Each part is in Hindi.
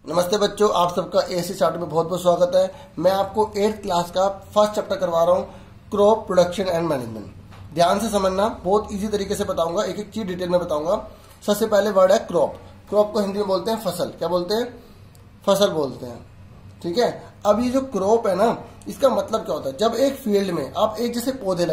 नमस्ते बच्चों, आप सबका एसी चार्ट में बहुत बहुत स्वागत है। मैं आपको 8th क्लास का फर्स्ट चैप्टर करवा रहा हूँ, क्रॉप प्रोडक्शन एंड मैनेजमेंट। ध्यान से समझना, बहुत इजी तरीके से बताऊंगा, एक एक चीज डिटेल में बताऊंगा। सबसे पहले वर्ड है क्रॉप। क्रॉप को हिंदी में बोलते हैं फसल। क्या बोलते हैं? फसल बोलते हैं। ठीक है। अब ये जो क्रॉप है ना, इसका मतलब क्या होता है? जब एक फील्ड में आप एक जैसे पौधे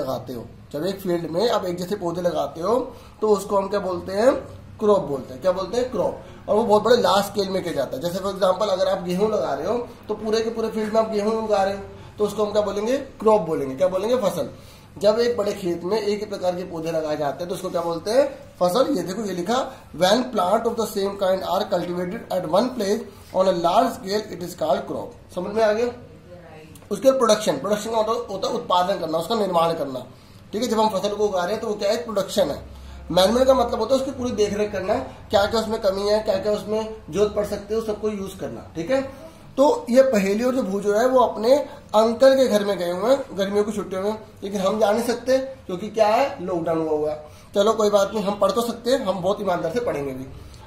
लगाते हो, तो उसको हम क्या बोलते हैं? क्रॉप बोलते हैं। क्या बोलते हैं? क्रॉप। और वो बहुत बड़े लार्ज स्केल में किया जाता है। जैसे फॉर एग्जांपल, अगर आप गेहूं लगा रहे हो तो पूरे के पूरे फील्ड में आप गेहूं उगा रहे हो, तो उसको हम क्या बोलेंगे? क्रॉप बोलेंगे। क्या बोलेंगे? फसल। जब एक बड़े खेत में एक ही प्रकार के पौधे लगाए जाते हैं तो उसको क्या बोलते हैं? फसल। ये देखो, ये लिखा, when plant of the same kind are cultivated at one place on a large scale it is called crop. समझ में आ गया? उसके प्रोडक्शन का मतलब होता है उत्पादन करना, उसका निर्माण करना। ठीक है। जब हम फसल को उगा रहे हैं तो वो क्या है? प्रोडक्शन है। मैनेजमेंट का मतलब होता है उसकी पूरी देखरेख करना, क्या क्या उसमें कमी है, क्या क्या उसमें जरूरत पड़ सकती है, उस सबको यूज करना। ठीक है। तो ये पहेली और जो भूजो है वो अपने अंकल के घर में गए हुए हैं गर्मियों की छुट्टियों में, लेकिन हम जा नहीं सकते क्योंकि क्या है? लॉकडाउन हुआ है। चलो कोई बात नहीं, हम पढ़ तो सकते हैं, हम बहुत ईमानदार से पढ़ेंगे भी।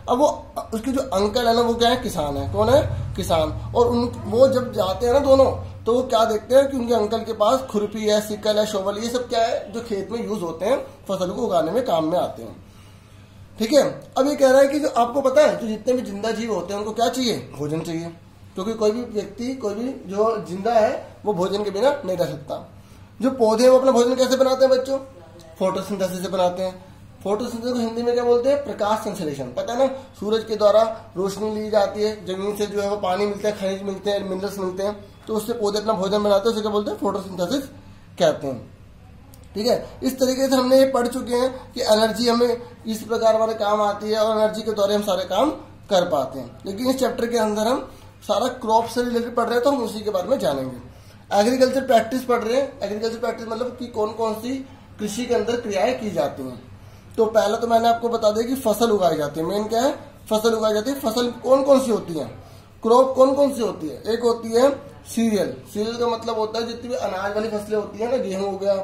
अब वो उसकी जो अंकल है ना, वो क्या है? किसान है। कौन है? किसान। और वो जब जाते हैं ना दोनों, तो वो क्या देखते हैं कि उनके अंकल के पास खुरपी है, सिकल है, शोवल, ये सब क्या है? जो खेत में यूज होते हैं, फसल को उगाने में काम में आते हैं। ठीक है। अब ये कह रहा है कि जो आपको पता है, जो जितने भी जिंदा जीव होते हैं उनको क्या चाहिए? भोजन चाहिए। क्योंकि कोई भी व्यक्ति, कोई भी जो जिंदा है वो भोजन के बिना नहीं रह सकता। जो पौधे हैं वो अपना भोजन कैसे बनाते हैं बच्चों? फोटोसिंथेसिस से बनाते हैं। फोटोसिंथेसिस को हिंदी में क्या बोलते हैं? प्रकाश संश्लेषण। पता है ना, सूरज के द्वारा रोशनी ली जाती है, जमीन से जो है वो पानी मिलता है, खनिज मिलते हैं, मिनरल्स मिलते हैं, तो उससे पौधे अपना भोजन बनाते हैं। उसे क्या बोलते हैं? फोटोसिंथेसिस कहते हैं। ठीक है। इस तरीके से हमने ये पढ़ चुके हैं कि एनर्जी हमें इस प्रकार हमारे काम आती है और एनर्जी के द्वारा हम सारे काम कर पाते हैं। लेकिन इस चैप्टर के अंदर हम सारा क्रॉप से रिलेटेड पढ़ रहे हैं, तो हम उसी के बारे में जानेंगे। एग्रीकल्चर प्रैक्टिस पढ़ रहे हैं। एग्रीकल्चर प्रैक्टिस मतलब कि कौन कौन सी कृषि के अंदर क्रियाएं की जाती हैं। तो पहले तो मैंने आपको बता दिया कि फसल उगाई जाती है। मेन क्या है? फसल उगाई जाती है। फसल कौन कौन सी होती है? क्रॉप कौन कौन सी होती है? एक होती है सीरियल। सीरियल का मतलब होता है जितनी भी अनाज वाली फसलें होती है ना, गेहूं हो गया,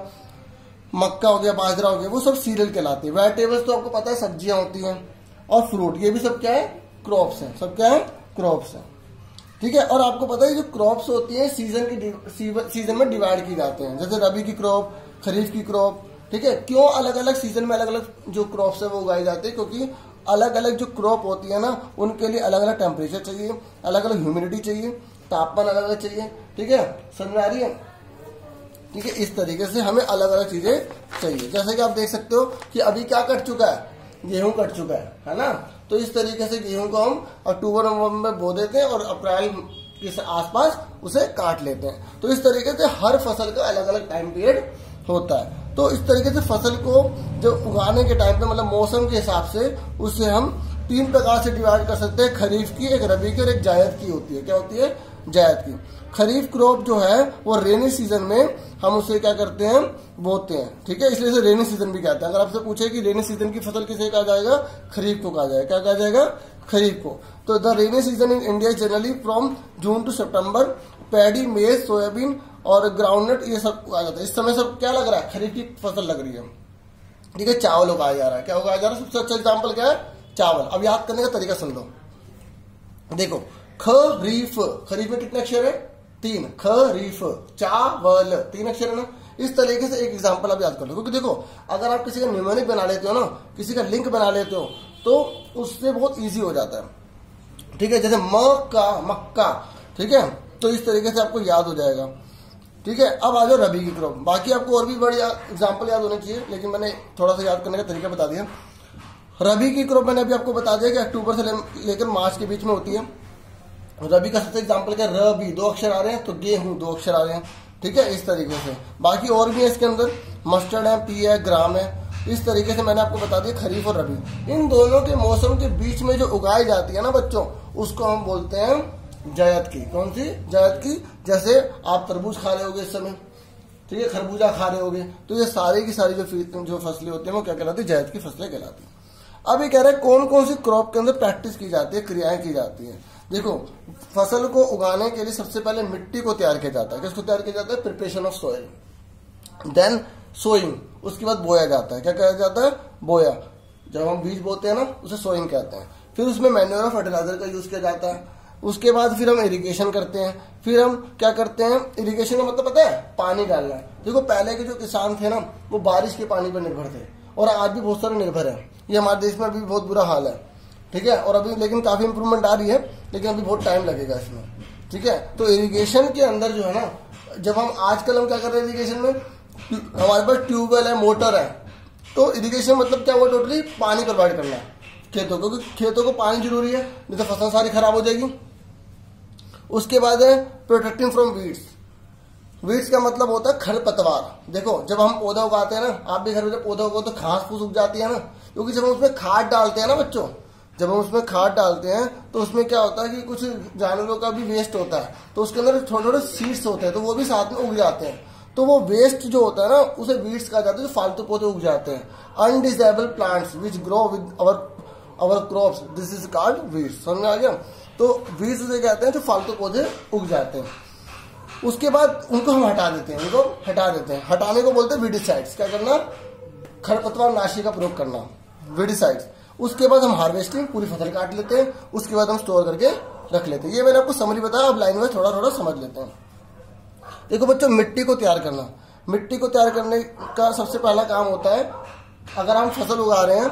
मक्का हो गया, बाजरा हो गया, वो सब सीरियल कहलाती है। वेजिटेबल्स तो आपको पता है सब्जियां होती हैं, और फ्रूट, ये भी सब क्या है? क्रॉप्स हैं। सब क्या है? क्रॉप्स हैं। ठीक है। और आपको पता है जो क्रॉप्स होती है सीजन में डिवाइड की जाते हैं। जैसे रबी की क्रॉप, खरीफ की क्रॉप। ठीक है। क्यों अलग अलग सीजन में अलग अलग जो क्रॉप्स है वो उगाई जाती है? क्योंकि अलग अलग जो क्रॉप होती है ना, उनके लिए अलग अलग टेम्परेचर चाहिए, अलग अलग ह्यूमिडिटी चाहिए, तापमान अलग अलग चाहिए। ठीक है। समझ आ रही है? ठीक है। इस तरीके से हमें अलग अलग चीजें चाहिए। जैसे कि आप देख सकते हो कि अभी क्या कट चुका है? गेहूं कट चुका है ना। तो इस तरीके से गेहूं को हम अक्टूबर नवंबर में बो देते हैं और अप्रैल के आसपास उसे काट लेते हैं। तो इस तरीके से हर फसल का अलग अलग टाइम पीरियड होता है। तो इस तरीके से फसल को जब उगाने के टाइम पे, मतलब मौसम के हिसाब से, उससे हम 3 प्रकार से डिवाइड कर सकते हैं। खरीफ की, एक रबी की और एक जायद की होती है। क्या होती है? जायद की। खरीफ क्रॉप जो है वो रेनी सीजन में हम उसे क्या करते हैं? बोते हैं। ठीक है। इसलिए इसे रेनी सीजन भी कहते हैं। अगर आपसे पूछे कि रेनी सीजन की फसल किसे कहा जाएगा? खरीफ को कहा जाएगा। क्या कहा जाएगा? खरीफ को। तो the rainy season in India is generally from June to September. Paddy, maize, soybean और ग्राउंडनट, ये सब उगाया जाता है। इस समय सब क्या लग रहा है? खरीफ की फसल लग रही है। ठीक है। चावल उगाया जा रहा है। क्या उगाया जा रहा है? सबसे अच्छा एग्जाम्पल क्या है? चावल। अब याद करने का तरीका सुन लो। देखो, खरीफ, खरीफ में कितने अक्षर है? 3। खरीफ, चावल, 3 अक्षर है ना। इस तरीके से एक एग्जांपल आप याद कर लो। क्योंकि देखो, अगर आप किसी का न्यूमेरिक बना लेते हो ना, किसी का लिंक बना लेते हो, तो उससे बहुत इजी हो जाता है। ठीक है। जैसे मक्का। ठीक है। तो इस तरीके से आपको याद हो जाएगा। ठीक है। अब आ जाओ रबी की क्रॉप। बाकी आपको और भी बड़ी एग्जाम्पल याद होने चाहिए, लेकिन मैंने थोड़ा सा याद करने का तरीका बता दिया। रबी की क्रॉप मैंने अभी आपको बता दिया कि अक्टूबर से लेकर मार्च के बीच में होती है। रबी का सबसे एग्जाम्पल क्या? रबी, 2 अक्षर आ रहे हैं, तो गेहूं 2 अक्षर आ रहे हैं। ठीक है। इस तरीके से बाकी और भी है इसके अंदर, मस्टर्ड है, पी है, ग्राम है। इस तरीके से मैंने आपको बता दिया खरीफ और रबी। इन दोनों के मौसम के बीच में जो उगाई जाती है ना बच्चों, उसको हम बोलते हैं जायद की। कौन सी? जायद की। जैसे आप तरबूज खा रहे होगे इस समय, ठीक है, खरबूजा खा रहे होगे, तो ये सारी की सारी जो फसलें होती हैं वो क्या कहलाती है? जायद की फसलें कहलाती है। अब ये कह रहे हैं कौन कौन सी क्रॉप के अंदर प्रैक्टिस की जाती है, क्रियाएं की जाती है। देखो, फसल को उगाने के लिए सबसे पहले मिट्टी को तैयार किया जाता है। किसको तैयार किया जाता है? Preparation of soil. Then sowing, उसके बाद बोया जाता है। क्या कहा जाता है? बोया। जब हम बीज बोते हैं ना, उसे सोइंग कहते हैं। फिर उसमें मैन्योर फर्टिलाइजर का यूज किया जाता है। उसके बाद फिर हम इरिगेशन करते हैं। फिर हम क्या करते हैं, इरिगेशन का मतलब पता है, पानी डालना है। देखो पहले के जो किसान थे ना, वो बारिश के पानी पर निर्भर थे, और आज भी बहुत सारे निर्भर है। ये हमारे देश में अभी बहुत बुरा हाल है, ठीक है। और अभी लेकिन काफी इंप्रूवमेंट आ रही है, लेकिन अभी बहुत टाइम लगेगा इसमें, ठीक है। तो इरिगेशन के अंदर जो है ना, जब हम आजकल हम क्या कर रहे हैं इरिगेशन में, हमारे पास ट्यूबवेल है, मोटर है। तो इरिगेशन मतलब क्या हुआ, टोटली पानी प्रोवाइड करना है खेतों को, क्योंकि खेतों को पानी जरूरी है, नहीं तो फसल सारी खराब हो जाएगी। उसके बाद है प्रोटेक्टिंग फ्रॉम वीड्स। वीड्स का मतलब होता है खरपतवार। देखो जब हम पौधा उगाते हैं ना, आप भी घर में जब पौधा उगाओ तो घास फूस उग जाती है ना, क्योंकि जब हम उसमें खाद डालते हैं ना बच्चों, जब हम उसमें खाद डालते हैं तो उसमें क्या होता है कि कुछ जानवरों का भी वेस्ट होता है, तो उसके अंदर छोटे छोटे सीड्स होते हैं, तो वो भी साथ में उग जाते हैं। तो वो वेस्ट जो होता है ना, उसे वीड्स कहा जाता है, जो फालतू पौधे उग जाते हैं। Undesirable plants which grow with our crops, this is called weeds. समझ में आ गया। तो वीड्स उसे कहते हैं जो फालतू पौधे उग जाते हैं। उसके बाद उनको हम हटा देते हैं, उनको हटा देते हैं। हटाने को बोलते हैं वीडिसाइड्स। क्या करना, खरपतवार नाशी का प्रयोग करना, वीडिसाइड्स। उसके बाद हम हार्वेस्टिंग, पूरी फसल काट लेते हैं। उसके बाद हम स्टोर करके रख लेते हैं। ये मैंने आपको समरी बताया, अब लाइन में थोड़ा थोड़ा समझ लेते हैं। देखो बच्चों, मिट्टी को तैयार करना, मिट्टी को तैयार करने का सबसे पहला काम होता है, अगर हम फसल उगा रहे हैं,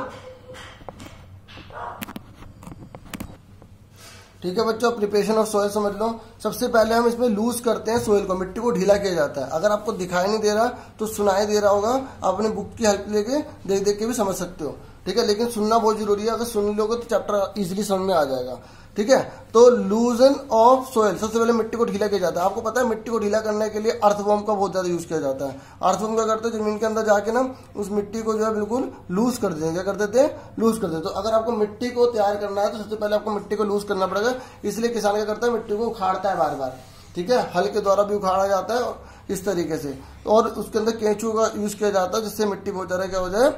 ठीक है बच्चों, प्रिपरेशन ऑफ सोयल समझ लो। सबसे पहले हम इसमें लूज करते हैं सोयल को, मिट्टी को ढीला किया जाता है। अगर आपको दिखाई नहीं दे रहा तो सुनाई दे रहा होगा, आप अपने बुक की हेल्प लेके देख देख के भी समझ सकते हो, ठीक है। लेकिन सुनना बहुत जरूरी है, अगर सुन लोगे तो चैप्टर इजीली समझ में आ जाएगा, ठीक है। तो लूजन ऑफ सोयल, सबसे पहले मिट्टी को ढीला किया जाता है। आपको पता है मिट्टी को ढीला करने के लिए अर्थवॉर्म का बहुत ज्यादा यूज किया जाता है। अर्थवॉर्म क्या करते हैं, जमीन के अंदर जाके ना उस मिट्टी को जो है बिल्कुल लूज कर देते हैं। क्या कर देते हैं, लूज कर देते हैं। तो अगर आपको मिट्टी को तैयार करना है तो सबसे पहले आपको मिट्टी को लूज करना पड़ेगा। इसलिए किसान क्या करता है, मिट्टी को उखाड़ता है बार बार, ठीक है। हल के द्वारा भी उखाड़ा जाता है इस तरीके से, और उसके अंदर केंचू का यूज किया जाता है, जिससे मिट्टी बहुत ज्यादा क्या हो जाए,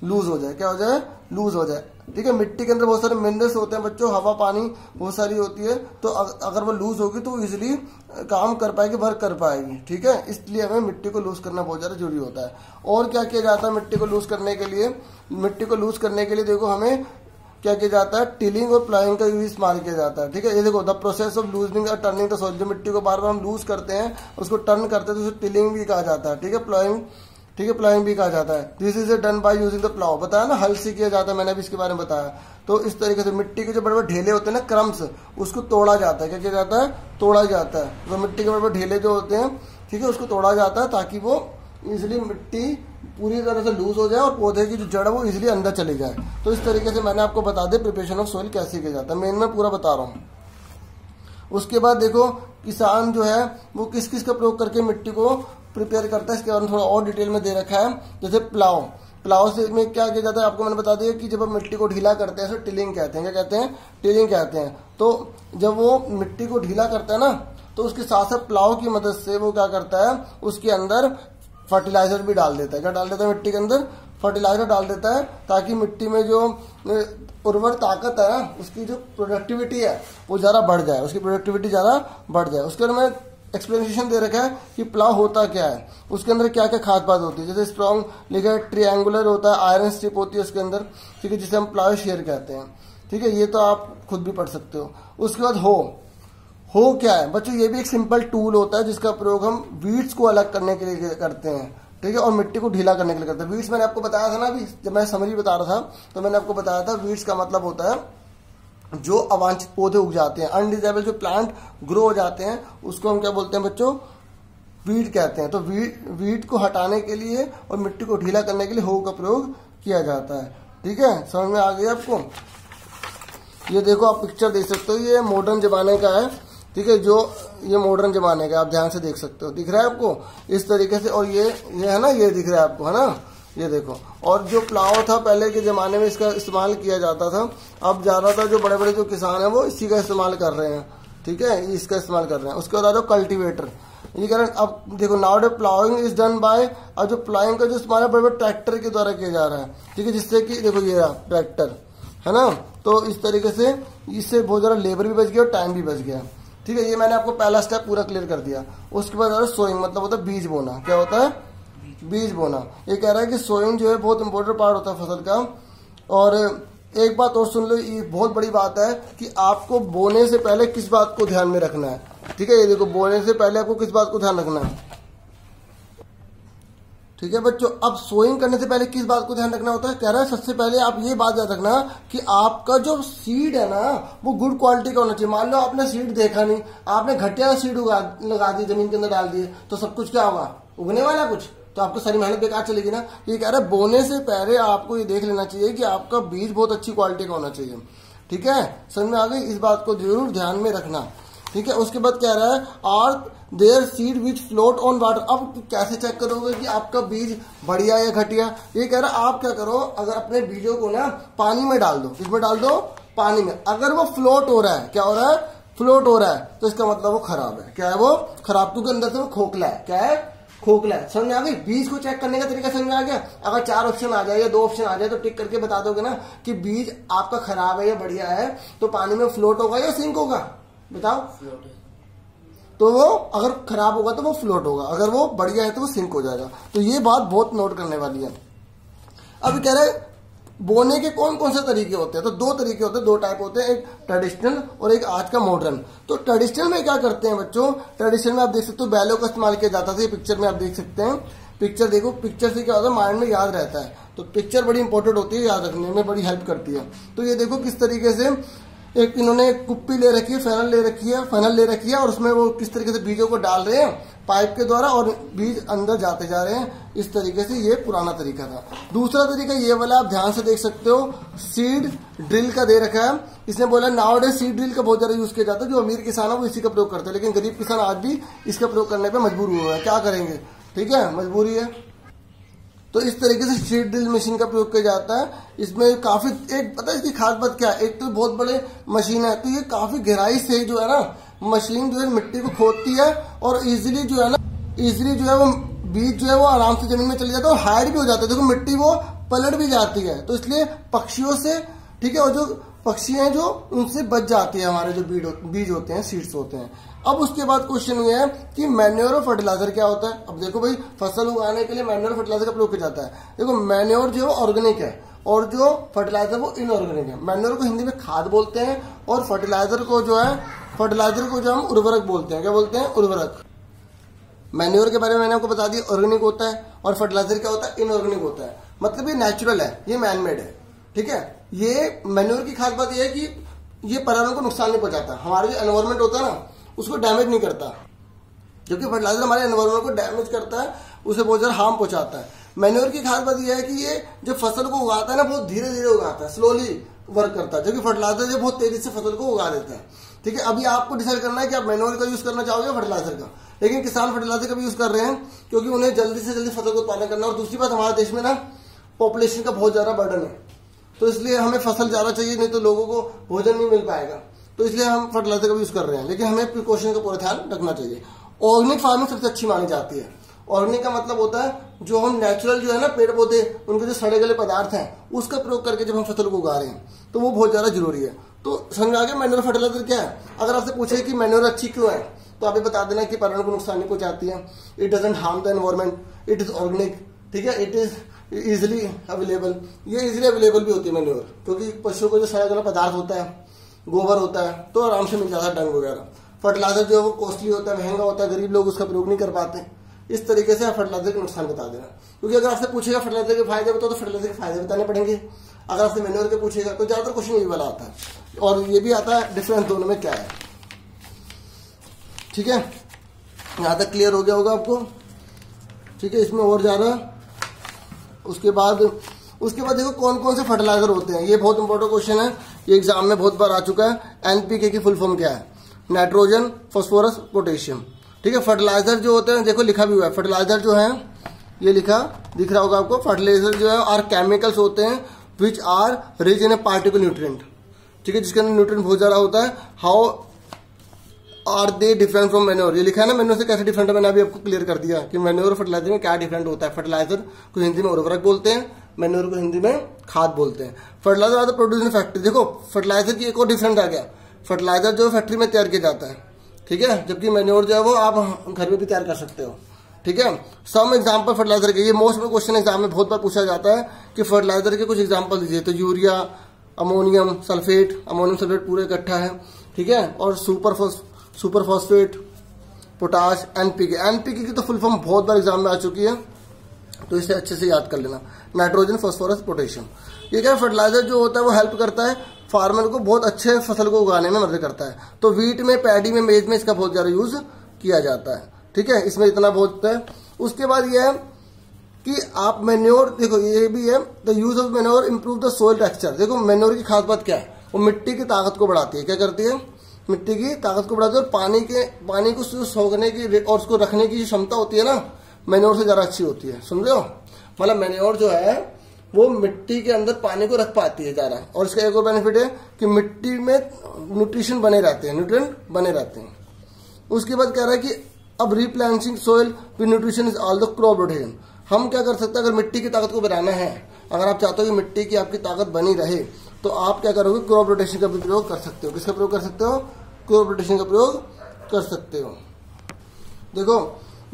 लूज हो जाए। क्या हो जाए, लूज हो जाए, ठीक है। मिट्टी के अंदर बहुत सारे मिनरल्स होते हैं बच्चों, हवा पानी बहुत सारी होती है, तो अगर वो लूज होगी तो वो इजीली काम कर पाएगी, वर्क कर पाएगी, ठीक है। इसलिए हमें मिट्टी को लूज करना बहुत ज्यादा जरूरी होता है। और क्या किया जाता है मिट्टी को लूज करने के लिए, मिट्टी को लूज करने के लिए देखो हमें क्या किया जाता है, टिलिंग और प्लाइंग का यूज इस्तेमाल किया जाता है, ठीक है। ये देखो, द प्रोसेस ऑफ लूजनिंग और टर्निंग द सॉइल, जो मिट्टी को बार बार हम लूज करते हैं, उसको टर्न करते हैं, तो उसे टिलिंग भी कहा जाता है, ठीक है। प्लाइंग, ठीक है, प्लाइंग भी कहा जाता है। This is done by using the plough, बताया ना, हल से किया जाता है, मैंने भी इसके बारे में बताया। तो इस तरीके से मिट्टी के जो बड़े बड़े ढेले होते हैं ना, क्रम्स, उसको तोड़ा जाता है। क्या किया जाता है, तोड़ा जाता है। तो मिट्टी के बड़े बड़े ढेले जो होते हैं, ठीक है, उसको तोड़ा जाता है ताकि वो इजिली मिट्टी पूरी तरह से लूज हो जाए और पौधे की जो जड़ है वो इजिली अंदर चली जाए। तो इस तरीके से मैंने आपको बता दिया प्रिपरेशन ऑफ सोइल कैसे किया जाता है, मेन में पूरा बता रहा हूँ। उसके बाद देखो किसान जो है वो किस किस का प्रयोग करके मिट्टी को प्रिपेयर करता है, इसके बारे में थोड़ा और डिटेल में दे रखा है। जैसे प्लाव, प्लाव से में क्या किया जाता है, आपको मैंने बता दिया कि जब हम मिट्टी को ढीला करते हैं, टिलिंग कहते हैं। क्या कहते हैं, टिलिंग कहते हैं। तो जब वो मिट्टी को ढीला करता है ना, तो उसके साथ साथ प्लाव की मदद से वो क्या करता है, उसके अंदर फर्टिलाइजर भी डाल देता है। क्या डाल देता है, मिट्टी के अंदर फर्टिलाइजर डाल देता है, ताकि मिट्टी में जो उर्वर ताकत है ना, उसकी जो प्रोडक्टिविटी है वो ज्यादा बढ़ जाए, उसकी प्रोडक्टिविटी ज्यादा बढ़ जाए। उसके अंदर में एक्सप्लेनेशन दे रखा है कि प्लाव होता क्या है, उसके अंदर क्या क्या खास बात होती है। जैसे स्ट्रॉन्ग लिखा है, ट्रिएंगुलर होता है, आयरन स्ट्रिप होती है उसके अंदर, ठीक है, जिसे हम प्लाव शेयर कहते हैं, ठीक है। ये तो आप खुद भी पढ़ सकते हो। उसके बाद हो क्या है बच्चों, ये भी एक सिंपल टूल होता है जिसका प्रयोग हम वीड्स को अलग करने के लिए करते हैं, ठीक है, और मिट्टी को ढीला करने के लिए करते हैं। वीड्स मैंने आपको बताया था ना, अभी जब मैं समरी बता रहा था तो मैंने आपको बताया था वीड्स का मतलब होता है जो अवांछित पौधे उग जाते हैं, अनडिजायरेबल जो प्लांट ग्रो हो जाते हैं, उसको हम क्या बोलते हैं बच्चों, वीड कहते हैं। तो वीड को हटाने के लिए और मिट्टी को ढीला करने के लिए हो का प्रयोग किया जाता है, ठीक है। समझ में आ गया आपको। ये देखो आप पिक्चर देख सकते हो, ये मॉडर्न जमाने का है, ठीक है, जो ये मॉडर्न जमाने का, आप ध्यान से देख सकते हो, दिख रहा है आपको इस तरीके से। और ये है ना, ये दिख रहा है आपको, है ना, ये देखो। और जो प्लाव था पहले के जमाने में इसका इस्तेमाल किया जाता था, अब ज्यादातर जो बड़े बड़े जो किसान हैं वो इसी का इस्तेमाल कर रहे हैं, ठीक है, इसका इस्तेमाल कर रहे हैं। उसके बाद कल्टीवेटर, ये कह रहे हैं, अब देखो now day प्लाइंग is done by, अब जो प्लाइंग का जो इस्तेमाल है बड़े बड़े ट्रैक्टर के द्वारा किया जा रहा है, ठीक है, जिससे कि देखो ये रहा ट्रैक्टर, है ना। तो इस तरीके से इससे बहुत ज्यादा लेबर भी बच गया और टाइम भी बच गया, ठीक है। ये मैंने आपको पहला स्टेप पूरा क्लियर कर दिया। उसके बाद सोइंग मतलब होता है बीज बोना। क्या होता है, बीज बोना। ये कह रहा है कि सोइंग जो है बहुत इंपॉर्टेंट पार्ट होता है फसल का, और एक बात और सुन लो, ये बहुत बड़ी बात है कि आपको बोने से पहले किस बात को ध्यान में रखना है। ठीक है, ये देखो, बोने से पहले आपको किस बात को ध्यान रखना है। ठीक है बच्चों, अब सोइंग करने से पहले किस बात को ध्यान रखना होता है, कह रहा है सबसे पहले आप ये बात याद रखना कि आपका जो सीड है ना वो गुड क्वालिटी का होना चाहिए। मान लो आपने सीड देखा नहीं, आपने घटिया सीड लगा दी, जमीन के अंदर डाल दिए, तो सब कुछ क्या होगा, उगने वाला कुछ, तो आपको सारी मेहनत बेकार चलेगी ना। ये कह रहा है बोने से पहले आपको ये देख लेना चाहिए कि आपका बीज बहुत अच्छी क्वालिटी का होना चाहिए। ठीक है, समझ में आ गई, इस बात को जरूर ध्यान में रखना। ठीक है, उसके बाद कह रहा है are there seed which float on water. अब कैसे चेक करोगे कि आपका बीज बढ़िया या घटिया, ये कह रहा है आप क्या करो, अगर अपने बीजों को ना पानी में डाल दो, किसमें डाल दो, पानी में। अगर वो फ्लोट हो रहा है, क्या हो रहा है, फ्लोट हो रहा है, तो इसका मतलब वो खराब है। क्या है वो, खराब, क्योंकि अंदर से वो खोखला है। क्या है, खोखला है। समझ में आ गई, बीज को चेक करने का तरीका समझ में आ गया। अगर 4 ऑप्शन आ जाए या 2 ऑप्शन आ जाए तो टिक करके बता दोगे ना कि बीज आपका खराब है या बढ़िया है, तो पानी में फ्लोट होगा या सिंक होगा, बताओ। तो वो अगर खराब होगा तो वो फ्लोट होगा, अगर वो बढ़िया है तो वो सिंक हो जाएगा। तो ये बात बहुत नोट करने वाली है। अब कह रहे बोने के कौन कौन से तरीके होते हैं, तो 2 तरीके होते हैं, 2 टाइप होते हैं, एक ट्रेडिशनल और एक आज का मॉडर्न। तो ट्रेडिशनल में क्या करते हैं बच्चों, ट्रेडिशनल में आप देख सकते हो बैलों का इस्तेमाल किया जाता था। ये पिक्चर में आप देख सकते हैं, पिक्चर देखो, पिक्चर से क्या होता है, माइंड में याद रहता है। तो पिक्चर बड़ी इंपॉर्टेंट होती है, याद रखने में बड़ी हेल्प करती है। तो ये देखो किस तरीके से एक इन्होंने कुप्पी ले रखी है, फैनल ले रखी है और उसमें वो किस तरीके से बीजों को डाल रहे हैं पाइप के द्वारा और बीज अंदर जाते जा रहे हैं। इस तरीके से ये पुराना तरीका था। दूसरा तरीका ये वाला आप ध्यान से देख सकते हो, सीड ड्रिल का दे रखा है। इसने बोला नाउ डे सीड ड्रिल का बहुत ज्यादा यूज किया जाता है, जो अमीर किसान है वो इसी का प्रयोग करते हैं, लेकिन गरीब किसान आज भी इसका प्रयोग करने पर मजबूर हुए हैं। क्या करेंगे, ठीक है, मजबूरी है। तो इस तरीके से सीड ड्रिल मशीन का प्रयोग किया जाता है। इसमें काफी, एक पता है इसकी खास बात क्या है, एक तो बहुत बड़े मशीन है, तो ये काफी गहराई से जो है ना मशीन जो है मिट्टी को खोदती है और इजीली जो है वो बीज जो है वो आराम से जमीन में चले जाता है और हाइड भी हो जाता है। देखो मिट्टी वो पलट भी जाती है, तो इसलिए पक्षियों से, ठीक है, और जो पक्षी हैं जो उनसे बच जाती है हमारे जो बीज होते हैं, सीड्स होते हैं। अब उसके बाद क्वेश्चन ये है कि मैन्योर और फर्टिलाइजर क्या होता है। अब देखो भाई, फसल उगाने के लिए मैन्योर और फर्टिलाइजर का प्रयोग किया जाता है। देखो मैन्योर जो है ऑर्गेनिक है और जो फर्टिलाइजर वो इनऑर्गेनिक है। मैन्योर को हिंदी में खाद बोलते हैं और फर्टिलाइजर को जो हम उर्वरक बोलते हैं। क्या बोलते हैं, उर्वरक। मैन्योर के बारे में मैंने आपको बता दिया, ऑर्गेनिक होता है, और फर्टिलाइजर क्या होता है, इनऑर्गेनिक होता है। मतलब ये नेचुरल है, ये मैनमेड है। ठीक है, ये मैन्योर की खास बात यह है कि ये पर्यावरण को नुकसान नहीं पहुंचाता, हमारे जो एनवायरमेंट होता है ना उसको डैमेज नहीं करता, जबकि फर्टिलाइजर हमारे एनवायरमेंट को डैमेज करता है, उसे बहुत ज्यादा हार्म पहुंचाता है। मैन्योर की खास बात यह है कि ये जो फसल को उगाता है ना बहुत धीरे धीरे उगाता है, स्लोली वर्क करता है, जबकि फर्टिलाइजर जो बहुत तेजी से फसल को उगा देता है। ठीक है, अभी आपको डिसाइड करना है कि आप मैन्योर का यूज करना चाहोगे फर्टिलाइजर का, लेकिन किसान फर्टिलाइजर का भी यूज कर रहे हैं क्योंकि उन्हें जल्दी से जल्दी फसल को उत्पादन करना। और दूसरी बात, हमारे देश में ना पॉपुलेशन का बहुत ज्यादा बर्डन है, तो इसलिए हमें फसल ज्यादा चाहिए, नहीं तो लोगों को भोजन नहीं मिल पाएगा, तो इसलिए हम फर्टिलाइजर का यूज कर रहे हैं। लेकिन हमें प्रिकॉशन का पूरा ध्यान रखना चाहिए। ऑर्गेनिक फार्मिंग सबसे अच्छी मानी जाती है। ऑर्गेनिक का मतलब होता है जो हम नेचुरल जो है ना पेड़ पौधे, उनके जो सड़े गले पदार्थ हैं उसका प्रयोग करके जब हम फसल को उगा रहे हैं, तो वो बहुत ज्यादा जरूरी है। तो समझ आ गया मैन्योर फर्टिलाइजर क्या है। अगर आपसे पूछे कि मैन्योर अच्छी क्यों है, तो आप ये बता देना कि पर्यावरण को नुकसान नहीं पहुंचाती है, it doesn't harm the environment, it is organic, ठीक है, इट इज इजिली अवेलेबल। ये इजिली अवेलेबल भी होती है मैन्योर, क्योंकि पशुओं को जो सड़ा गला पदार्थ होता है, गोबर होता है, तो आराम से मिल जाता है, डंग वगैरह। फर्टिलाइजर जो है वो कॉस्टली होता है, महंगा होता है, गरीब लोग उसका प्रयोग नहीं कर पाते। इस तरीके से आप फर्टिलाइजर के नुकसान बता देना, क्योंकि अगर आपसे पूछेगा फर्टिलाइजर के फायदे बताओ तो फर्टिलाइजर के फायदे बताने पड़ेंगे। अगर आपसे मैन्योर के पूछेगा तो ज्यादातर क्वेश्चन यही वाला आता है, और ये भी आता है डिफरेंस दोनों में क्या है। ठीक है, यहां तक क्लियर हो गया होगा आपको। ठीक है, इसमें और ज्यादा उसके बाद देखो कौन कौन से फर्टिलाइजर होते हैं। ये बहुत इंपॉर्टेंट क्वेश्चन है, ये एग्जाम में बहुत बार आ चुका है। एनपीके की फुल फॉर्म क्या है, नाइट्रोजन, फास्फोरस, पोटेशियम। ठीक है, फर्टिलाइजर जो होते हैं देखो लिखा भी हुआ है, फर्टिलाइजर जो है ये लिखा दिख रहा होगा आपको। फर्टिलाइजर जो है आर केमिकल्स होते हैं which are rich in a particular nutrient. ठीक है, जिसके अंदर न्यूट्रिएंट बहुत ज्यादा होता है। How are they different from manure, ये लिखा है ना, मैन्योर से कैसे डिफरेंट है, मैंने अभी आपको क्लियर कर दिया कि मैन्योर और फर्टिलाइजर में क्या डिफरेंट होता है। फर्टिलाइजर को हिंदी में उर्वरक बोलते हैं, मैन्योर को हिंदी में खाद बोलते हैं। Fertiliser are the produce in factory. देखो फर्टिलाइजर की एक और डिफरेंट आ गया, फर्टिलाइजर जो फैक्ट्री में तैयार किया जाता है, ठीक है, जबकि मैन्योर जो है वो आप घर में भी तैयार कर सकते हो। ठीक है, सम एग्जाम्पल फर्टिलाइजर के, ये मोस्ट क्वेश्चन एग्जाम में बहुत बार पूछा जाता है कि फर्टिलाइजर के कुछ एग्जाम्पल दीजिए, तो यूरिया, अमोनियम सल्फेट पूरे इकट्ठा है, ठीक है। और सुपर फॉस्फेट, पोटाश, एनपीके की तो फुल फॉर्म बहुत बार एग्जाम में आ चुकी है, तो इसे अच्छे से याद कर लेना। Nitrogen, phosphorus, potassium. ये क्या फर्टिलाइजर जो होता है वो हेल्प करता है फार्मर को, बहुत अच्छे फसल को उगाने में मदद करता है। तो वीट में, पैडी में, मेज में इसका बहुत ज्यादा यूज किया जाता है, ठीक है। इसमें इतना बहुत है। उसके बाद ये है कि आप मैन्योर, देखो ये भी है, the use of manure improve the soil texture. देखो मैन्योर की खास बात क्या है, वो मिट्टी की ताकत को बढ़ाती है। क्या करती है? मिट्टी की ताकत को बढ़ाती है। और पानी को सोखने की और उसको रखने की क्षमता होती है ना, मैन्योर से ज्यादा अच्छी होती है। समझ लो, मतलब मैन्योर जो है वो मिट्टी के अंदर पानी को रख पाती है ज्यादा। और इसका एक और बेनिफिट है कि मिट्टी में न्यूट्रिशन बने रहते हैं, न्यूट्रिएंट बने रहते हैं। उसके बाद कह रहा है कि अब replenishing soil with nutrition is all the crop rotation. हम क्या कर सकते हैं, अगर मिट्टी की ताकत को बढ़ाना है, अगर आप चाहते हो कि मिट्टी की आपकी ताकत बनी रहे, तो आप क्या करोगे, क्रॉप रोटेशन का भी प्रयोग कर सकते हो। किसका प्रयोग कर सकते हो? क्रॉप रोटेशन का प्रयोग कर सकते हो। देखो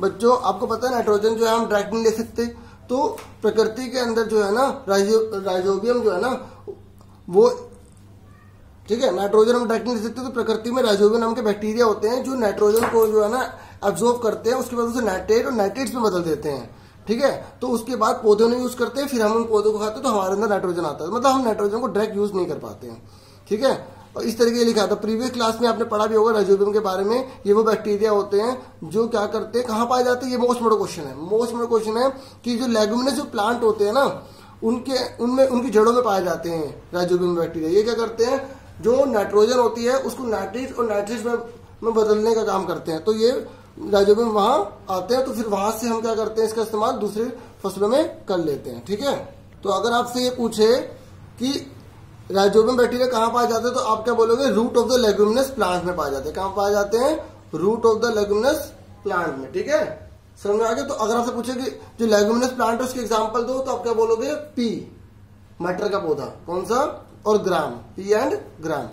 बच्चों, आपको पता है नाइट्रोजन जो है हम डायरेक्ट नहीं ले सकते, तो प्रकृति के अंदर जो है ना राइजोबियम जो है ना वो, ठीक है, नाइट्रोजन हम डायरेक्ट नहीं ले सकते, तो प्रकृति में राइजोबियम नाम के बैक्टीरिया होते हैं जो नाइट्रोजन को जो है ना एब्जॉर्ब करते हैं, उसके बाद उसे नाइट्रेट और नाइट्रेट्स में बदल देते हैं, ठीक है। तो उसके बाद पौधों ने यूज करते हैं, फिर हम उन पौधों को खाते हैं, तो हमारे अंदर नाइट्रोजन आता है। मतलब हम नाइट्रोजन को डायरेक्ट यूज नहीं कर पाते हैं, ठीक है। और इस तरीके लिखा था प्रीवियस क्लास में, आपने पढ़ा भी होगा राइजोबियम के बारे में। ये वो बैक्टीरिया होते हैं जो क्या करते हैं, कहाँ पाए जाते हैं, ये मोस्ट बड़ा क्वेश्चन है। मोस्ट बड़ा क्वेश्चन है कि जो लेगुमिनस जो प्लांट होते हैं ना, उनमें उनकी जड़ों में पाए जाते हैं राइजोबियम बैक्टीरिया। ये क्या करते हैं, जो नाइट्रोजन होती है उसको नाइट्रेट और नाइट्रेट्स में बदलने का काम करते हैं। तो ये राइजोबियम वहां आते हैं, तो फिर वहां से हम क्या करते हैं, इसका इस्तेमाल दूसरी फसलों में कर लेते हैं, ठीक है। तो अगर आपसे ये पूछे कि राइजोबियम बैक्टीरिया कहाँ पाए जाते हैं, तो आप क्या बोलोगे, root of the leguminous plant में पाए जाते हैं। कहाँ पाए जाते हैं? Root of the leguminous plant में, ठीक है। समझ में आ गया? तो अगर आपसे पूछे कि जो लेगुमिनस प्लांट है उसके एग्जांपल दो, तो आप क्या बोलोगे, पी, मटर का पौधा, कौन सा, और ग्राम, पी एंड ग्राम,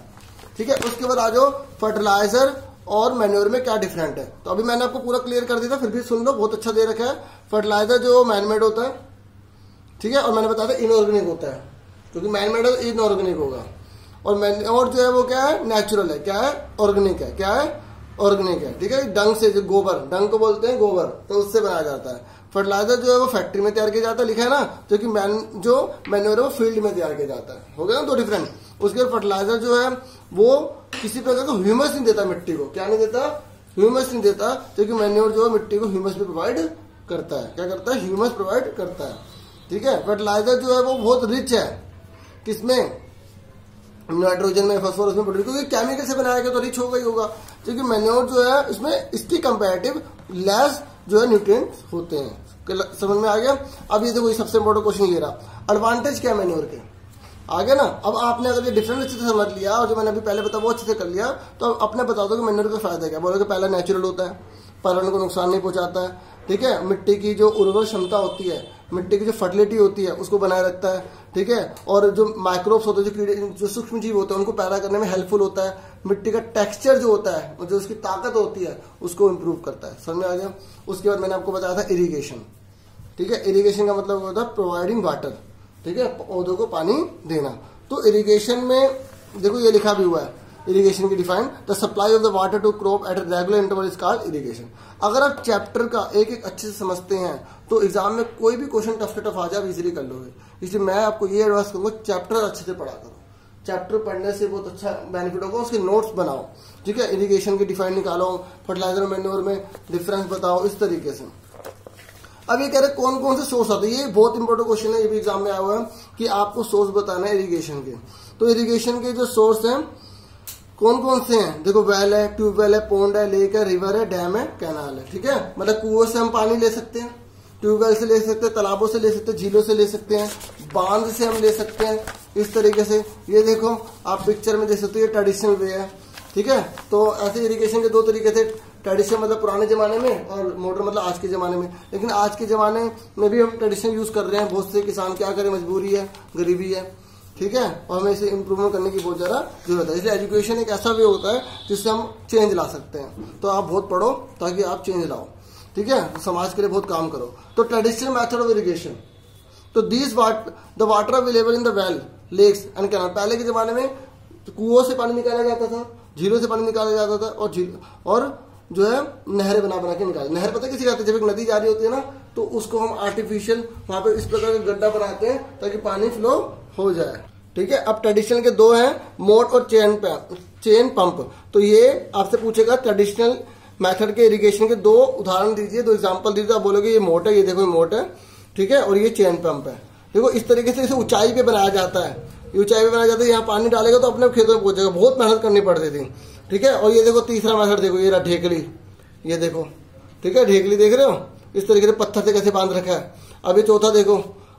ठीक है। उसके बाद आ जाओ फर्टिलाइजर और मैन्योर में क्या डिफरेंट है। तो अभी मैंने आपको पूरा क्लियर कर दिया था, फिर भी सुन लो, बहुत अच्छा दे रखा है। फर्टिलाइजर जो मैनमेड होता है, ठीक है, और मैंने बताया था इनऑर्गेनिक होता है, क्योंकि मैनमेड है इनऑर्गेनिक होगा। और जो है वो क्या है, नेचुरल है। क्या है? ऑर्गेनिक है। क्या है? ऑर्गेनिक है, ठीक है। डंग से, जो गोबर, डंग को बोलते हैं गोबर, तो उससे बनाया जाता है। फर्टिलाइजर जो है वो फैक्ट्री में तैयार किया जाता है, लिखा है ना, जो कि जो मैन्योर है वो फील्ड में तैयार किया जाता है। हो गया ना, दो डिफरेंट। उसके बाद फर्टिलाइजर जो है वो किसी प्रकार का ह्यूमस नहीं देता मिट्टी को। क्या नहीं देता? ह्यूमस नहीं देता, क्योंकि मैन्योर जो है मिट्टी को ह्यूमस भी प्रोवाइड करता है। क्या करता है? ह्यूमस प्रोवाइड करता है, ठीक है। फर्टिलाइजर जो है वो बहुत रिच है, किसमें? नाइट्रोजन में, फास्फोरस में, पोटेशियम, क्योंकि केमिकल से बनाया गया तो रिच होगा ही होगा। क्योंकि मैन्योर जो है इसमें इसकी कंपैरेटिव लेस जो है न्यूट्रिएंट्स होते हैं। समझ में आ गया? अब ये देखो, सबसे इंपॉर्टेंट क्वेश्चन ये रहा, एडवांटेज क्या है मैन्योर के, आ गया ना। अब आपने अगर ये डिफरेंस अच्छे से समझ लिया, और जो मैंने अभी पहले बताया वो अच्छे से कर लिया, तो अब अपने बता दो कि मैन्योर का फायदा क्या। बोलोगे पहला नेचुरल होता है, पर्यावरण को नुकसान नहीं पहुंचाता है, ठीक है। मिट्टी की जो उर्वर क्षमता होती है, मिट्टी की जो फर्टिलिटी होती है उसको बनाए रखता है, ठीक है। और जो माइक्रोब्स होते हैं, जो कीड़े, जो सूक्ष्म जीव होते हैं, उनको पैदा करने में हेल्पफुल होता है। मिट्टी का टेक्सचर जो होता है, जो उसकी ताकत होती है, उसको इम्प्रूव करता है। समझ में आ गया? उसके बाद मैंने आपको बताया था इरिगेशन, ठीक है। इरिगेशन का मतलब होता है प्रोवाइडिंग वाटर, ठीक है, पौधों को पानी देना। तो इरिगेशन में देखो ये लिखा भी हुआ है, इरिगेशन की define, the supply of the water to crop at regular interval is called irrigation. अगर आप चैप्टर का एक एक अच्छे से समझते हैं, तो एग्जाम में कोई भी क्वेश्चन टफ से टफ आ जाए, आप इजीली कर लोगे। इसलिए मैं आपको ये एडवाइस करूंगा, चैप्टर अच्छे से पढ़ा करो। चैप्टर पढ़ने से बहुत अच्छा बेनिफिट होगा। उसके नोट्स बनाओ, ठीक है। इरिगेशन की डिफाइन निकालो, फर्टिलाइजर और मैन्योर में डिफरेंस बताओ, इस तरीके से। अब ये कह रहे कौन कौन से सोर्स आते हैं, ये बहुत इंपॉर्टेंट क्वेश्चन है, ये भी एग्जाम में आया हुआ है कि आपको सोर्स बताना है इरिगेशन के। तो इरिगेशन के जो सोर्स हैं कौन कौन से हैं, देखो वेल है, ट्यूबवेल है, पोंड है, लेक है, रिवर है, डैम है, कैनाल है, ठीक है। मतलब कुओं से हम पानी ले सकते हैं, ट्यूबवेल से ले सकते हैं, तालाबों से ले सकते हैं, झीलों से ले सकते हैं, बांध से हम ले सकते हैं, इस तरीके से। ये देखो आप पिक्चर में देख सकते हो, ये ट्रेडिशनल वे है, ठीक है। तो ऐसे इरिगेशन के दो तरीके थे, ट्रेडिशनल मतलब पुराने जमाने में, और मॉडर्न मतलब आज के जमाने में। लेकिन आज के जमाने में भी हम ट्रेडिशनल यूज कर रहे हैं। बहुत से किसान क्या करें, मजबूरी है, गरीबी है, ठीक है, और हमें इसे इम्प्रूवमेंट करने की बहुत ज्यादा जरूरत है। इसलिए एजुकेशन एक ऐसा वे होता है जिससे हम चेंज ला सकते हैं। तो आप बहुत पढ़ो ताकि आप चेंज लाओ, ठीक है, तो समाज के लिए बहुत काम करो। तो ट्रेडिशनल मेथड ऑफ इरिगेशन, तो the water available in the well lakes and canal. पहले के जमाने में कुओं से पानी निकाला जाता था, झीलों से पानी निकाला जाता था, और जो है नहरें बना के निकाले। नहर पता किसी कहते हैं, जब एक नदी जा रही होती है ना तो उसको हम आर्टिफिशियल वहां पे इस प्रकार का गड्ढा बनाते हैं ताकि पानी फ्लो हो जाए। ठीक है, अब ट्रेडिशनल के दो हैं, मोट और चेन पंप। तो ये आपसे पूछेगा ट्रेडिशनल मेथड के इरिगेशन के दो उदाहरण दीजिए, दो एग्जांपल दीजिए। आप बोलोगे ये मोट है, ये देखो ये मोट है, ठीक है, और ये चेन पंप है। देखो इस तरीके से इसे ऊंचाई पे बनाया जाता है, ये ऊंचाई पे बनाया जाता है, यहाँ पानी डालेगा तो अपने खेतों में पहुंचेगा, बहुत मेहनत करनी पड़ती थी। ठीक है, और ये देखो तीसरा मेथड देखो, ये रहा ढेकली, ये देखो, ठीक है, ढेकली देख रहे हो, इस तरीके से पत्थर से कैसे बांध रखा है। अब ये चौथा देखो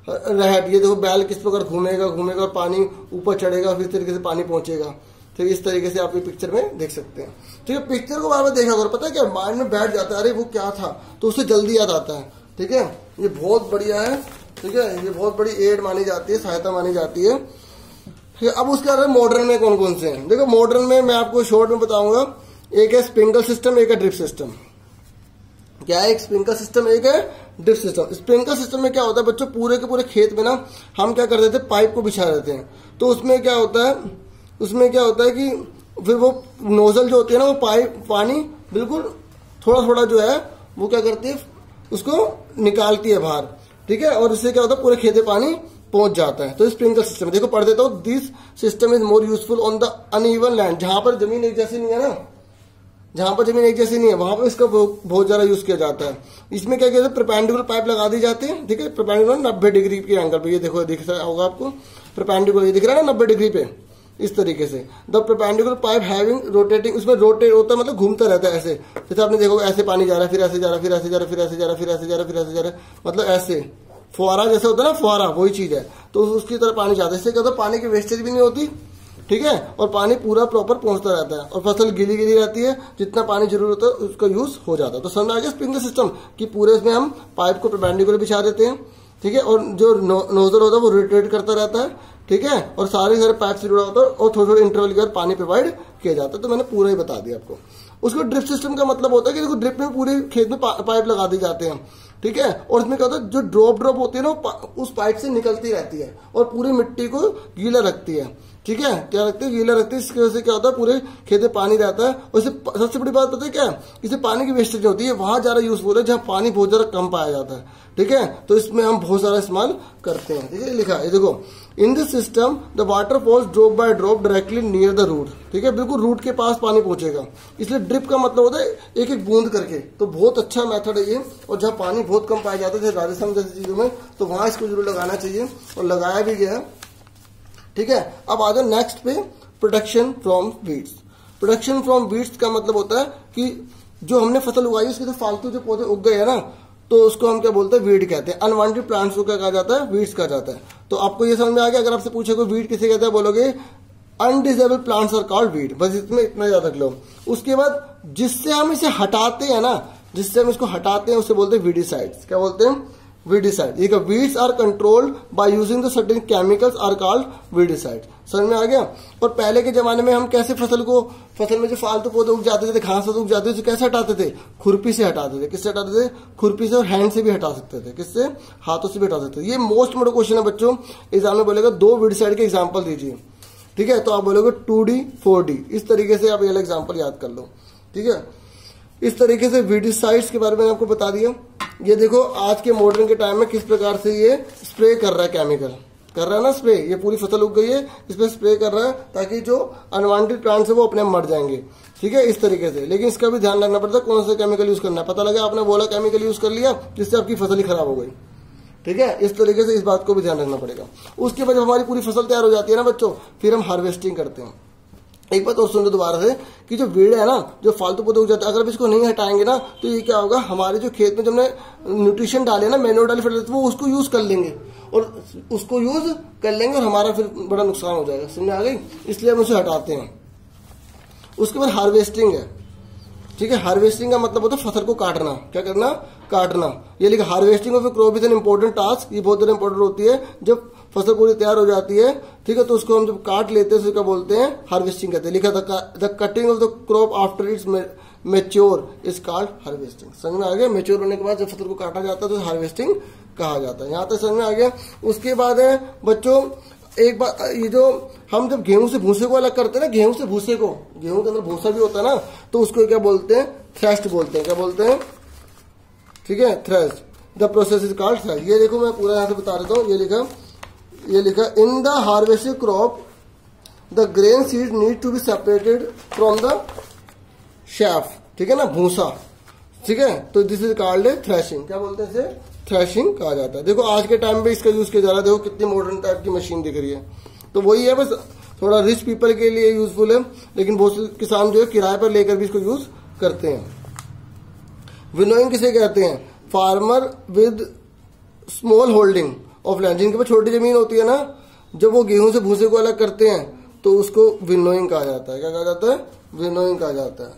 रहट, ये देखो बैल किस प्रकार घूमेगा और पानी ऊपर चढ़ेगा, फिर इस तरीके से पानी पहुंचेगा। ठीक है, इस तरीके से आप ये पिक्चर में देख सकते हैं। ठीक है, पिक्चर को बार बार देखा करो, पता है क्या माइंड में बैठ जाता है, अरे वो क्या था, तो उससे जल्दी याद आता है। ठीक है, ये बहुत बढ़िया है। ठीक है, ये बहुत बड़ी एड मानी जाती है, सहायता मानी जाती है। अब उसके बाद मॉडर्न में कौन कौन से हैं, देखो मॉडर्न में मैं आपको शॉर्ट में बताऊंगा, एक है स्प्रिंकल सिस्टम, एक है ड्रिप सिस्टम। क्या है, एक स्प्रिंकल सिस्टम, एक है ड्रिप सिस्टम। स्प्रिंकल सिस्टम में क्या होता है बच्चों, पूरे के पूरे खेत में ना हम क्या कर देते हैं, पाइप को बिछा देते हैं। तो उसमें क्या होता है कि फिर वो नोजल जो होती है ना, वो पाइप पानी बिल्कुल थोड़ा थोड़ा जो है वो क्या करती है, उसको निकालती है बाहर। ठीक है, और इससे क्या होता है, पूरे खेत में पानी पहुंच जाता है। तो स्प्रिंकल सिस्टम देखो पढ़ देता हूँ, this system is more useful on the uneven land, जहां पर जमीन एक जैसी नहीं है ना, जहां पर जमीन एक जैसी नहीं है वहां पर इसका बहुत ज्यादा यूज किया जाता है। इसमें क्या कहते हैं, परपेंडिकुलर पाइप लगा दी जाती है। ठीक है, परपेंडिकुलर 90 डिग्री के एंगल पे, ये देखो दिख रहा होगा आपको, परपेंडिकुलर ये दिख रहा है ना 90 डिग्री पे, इस तरीके से। The perpendicular pipe having rotating, उसमें रोटेट होता है मतलब घूमता रहता है ऐसे, जैसे आपने देखो ऐसे पानी जा रहा है, फिर ऐसे जा रहा है, फिर ऐसे जा रहा है, फिर ऐसे जा रहा है, फिर ऐसे जा रहा है, फिर ऐसे जा रहा है, मतलब ऐसे फुहारा जैसे होता है ना, फुहारा वही चीज है। तो उसकी तरह पानी जाता है, इससे क्या होता है, पानी की वेस्टेज भी नहीं होती। ठीक है, और पानी पूरा प्रॉपर पहुंचता रहता है, और फसल गीली गीली रहती है, जितना पानी जरूरत है उसका यूज हो जाता है। तो समझ आ गया स्प्रिंकलर सिस्टम कि पूरे इसमें हम पाइप को परपेंडिकुलर बिछा देते हैं। ठीक है, और जो नोजल होता है वो रोटेट करता रहता है। ठीक है, और सारे पाइप से जुड़ा होता है, और थोड़े थोड़े इंटरवल के बाद पानी प्रोवाइड किया जाता है। तो मैंने पूरा ही बता दिया आपको। उसको ड्रिप सिस्टम का मतलब होता है कि देखो ड्रिप में पूरे खेत में पाइप लगा दी जाते हैं। ठीक है, और इसमें क्या होता है, जो ड्रॉप होती है ना उस पाइप से निकलती रहती है और पूरी मिट्टी को गीला रखती है। ठीक है, क्या रखती है, गीला रखती है। इसकी वजह से क्या होता है, पूरे खेत में पानी रहता है। और इससे सबसे बड़ी बात पता है क्या है, इससे पानी की वेस्टेज होती है, वहां ज्यादा यूजफुल है जहां पानी बहुत ज्यादा कम पाया जाता है। ठीक है, तो इसमें हम बहुत सारा इस्तेमाल करते हैं। ठीक है, लिखा है देखो, in this system the water falls drop by drop directly near the root. ठीक है, बिल्कुल रूट के पास पानी पहुंचेगा, इसलिए ड्रिप का मतलब होता है एक एक बूंद करके। तो बहुत अच्छा मेथड है ये, और जहाँ पानी बहुत कम पाया जाता है जैसे राजस्थान जैसी चीजों में, तो वहां इसको जरूर लगाना चाहिए, और लगाया भी गया है। ठीक है, अब आ जाओ नेक्स्ट पे, protection from weeds. Protection from weeds का मतलब होता है कि जो हमने फसल उगाई उसके तो फालतू जो पौधे उग गए हैं ना, तो उसको हम क्या बोलते हैं, वीड कहते हैं। अनवांटेड प्लांट्स को क्या कहा जाता है, वीड्स कहा जाता है। तो आपको ये समझ में आ गया, अगर आपसे पूछे कोई वीड किसे कहते हैं, बोलोगे अनडिजेबल प्लांट्स आर कॉल्ड वीड। बस इसमें इतना याद रख लो। उसके बाद जिससे हम इसे हटाते हैं ना, जिससे हम इसको हटाते हैं उसे बोलते हैं वीडिसाइड्स। क्या बोलते हैं, वीडिसाइड। ये weeds are controlled by using the certain chemicals are called weedicide. समझ में आ गया। और पहले के जमाने में हम कैसे फसल में जो फालतू पौधे उग जाते थे, घास उग जाते थे, कैसे हटाते थे, खुरपी से हटाते थे। किससे हटाते थे, खुरपी से, और हैंड से भी हटा सकते थे। किससे, हाथों से भी हटा सकते थे। ये मोस्ट बड़ा क्वेश्चन है बच्चों, एग्जाम में बोलेगा 2 वीडिसाइड के एग्जाम्पल दीजिए। ठीक है, तो आप बोलोगे 2D 4D, इस तरीके से आप ये एग्जाम्पल याद कर लो। ठीक है, इस तरीके से वीडिसाइड्स के बारे में आपको बता दिया। ये देखो आज के मॉडर्न के टाइम में किस प्रकार से ये स्प्रे कर रहा है, केमिकल कर रहा है ना स्प्रे। ये पूरी फसल उग गई है, इस पर स्प्रे कर रहा है ताकि जो अनवांटेड प्लांट्स है वो अपने मर जाएंगे। ठीक है, इस तरीके से। लेकिन इसका भी ध्यान रखना पड़ता है कौन सा केमिकल यूज करना है। पता लगा आपने बोला केमिकल यूज कर लिया जिससे आपकी फसल ही खराब हो गई। ठीक है, इस तरीके से इस बात को भी ध्यान रखना पड़ेगा। उसके बाद जब हमारी पूरी फसल तैयार हो जाती है ना बच्चों, फिर हम हार्वेस्टिंग करते हैं। एक बात और सुन लो दोबारा से, कि जो वीड है ना, जो फालतू पौधे उग जाते हैं, अगर इसको नहीं हटाएंगे ना तो ये क्या होगा, हमारे जो खेत में जब हमने न्यूट्रिशन डाले ना, मैन्योर डाले, फर्टिलाइजर, वो उसको यूज कर लेंगे और हमारा फिर बड़ा नुकसान हो जाएगा। समझ आ गई, इसलिए हम उसे हटाते हैं। उसके बाद हार्वेस्टिंग है। ठीक है, हार्वेस्टिंग का मतलब होता है फसल को काटना। क्या करना, काटना। ये लिखा, harvesting of crop is an important task. ये बहुत ज्यादा इंपॉर्टेंट होती है। जब फसल पूरी तैयार हो जाती है, ठीक है, तो उसको हम जब काट लेते हैं उसको बोलते हैं हार्वेस्टिंग कहते हैं। लिखा the cutting of the crop after it's mature is called harvesting. समझ में आ गया। मेच्योर होने के बाद जब फसल को काटा जाता है तो हार्वेस्टिंग कहा जाता है। यहां तक समझ में आ गया। उसके बाद है बच्चों एक बार ये जो हम जब गेहूं से भूसे को अलग करते हैं ना, गेहूं से भूसे को, गेहूं के अंदर भूसा भी होता है ना, तो उसको क्या बोलते हैं, थ्रेश्ड बोलते हैं। क्या बोलते हैं, ठीक है, threshed. The process is called thresh. ये देखो मैं पूरा यहां से बता देता हूँ। ये लिखा in the harvested crop the grain seed need to be separated from the chaff, ठीक है ना, भूसा, ठीक है। तो दिस इज कॉल्ड थ्रेशिंग। क्या बोलते हैं इसे, थ्रेशिंग कहा जाता है। देखो आज के टाइम पे इसका यूज किया जा रहा है, देखो कितनी मॉडर्न टाइप की मशीन दिख रही है। तो वही है, बस थोड़ा रिच पीपल के लिए यूजफुल है, लेकिन बहुत से किसान जो है किराए पर लेकर भी इसको यूज करते हैं। विनोइंग किसे कहते हैं, farmer with small holding of land, जिनके पास छोटी जमीन होती है ना, जब वो गेहूं से भूसे को अलग करते हैं तो उसको विनोइंग कहा जाता है। क्या कहा जाता है, विनोइंग कहा जाता है,